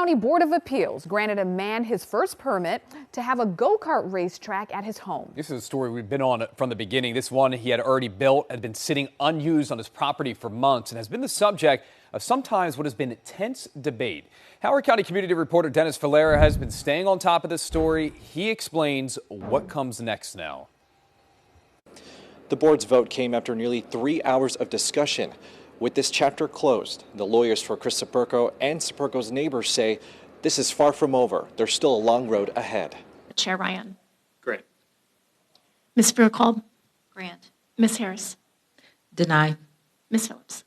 County Board of Appeals granted a man his first permit to have a go-kart racetrack at his home. This is a story we've been on from the beginning. This one he had already built had been sitting unused on his property for months and has been the subject of sometimes what has been tense debate. Howard County community reporter Dennis Valera has been staying on top of this story. He explains what comes next now. The board's vote came after nearly 3 hours of discussion. With this chapter closed, the lawyers for Chris Saperko and Saperko's neighbors say this is far from over. There's still a long road ahead. Chair Ryan. Grant. Ms. Fairclough. Grant. Ms. Harris. Deny. Ms. Phillips.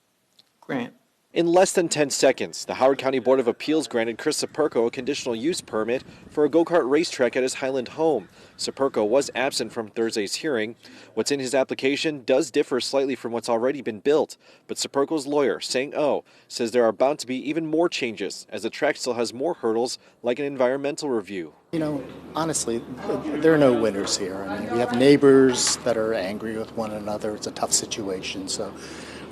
Grant. In less than 10 seconds, the Howard County Board of Appeals granted Chris Saperko a conditional use permit for a go-kart racetrack at his Highland home. Saperko was absent from Thursday's hearing. What's in his application does differ slightly from what's already been built, but Saperko's lawyer, Sang Oh, says there are bound to be even more changes as the track still has more hurdles like an environmental review. You know, honestly, there are no winners here. I mean, we have neighbors that are angry with one another. It's a tough situation, so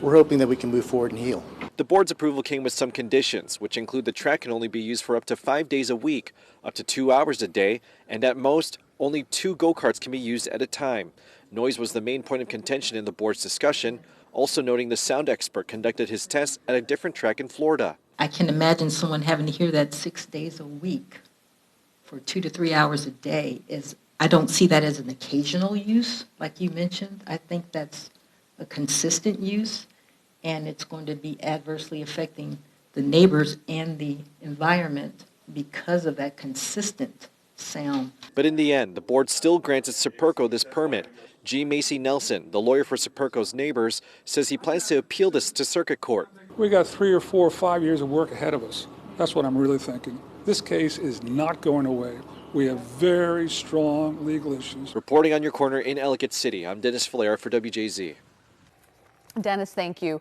we're hoping that we can move forward and heal. The board's approval came with some conditions, which include the track can only be used for up to 5 days a week, up to 2 hours a day, and at most, only 2 go-karts can be used at a time. Noise was the main point of contention in the board's discussion, also noting the sound expert conducted his tests at a different track in Florida. I can imagine someone having to hear that 6 days a week for 2 to 3 hours a day. I don't see that as an occasional use, like you mentioned. I think that's a consistent use, and it's going to be adversely affecting the neighbors and the environment because of that consistent sound. But in the end, the board still granted Saperko this permit. G. Macy Nelson, the lawyer for Saperko's neighbors, says he plans to appeal this to circuit court. We got 3 or 4 or 5 years of work ahead of us. That's what I'm really thinking. This case is not going away. We have very strong legal issues. Reporting on your corner in Ellicott City, I'm Dennis Valera for WJZ. Dennis, thank you.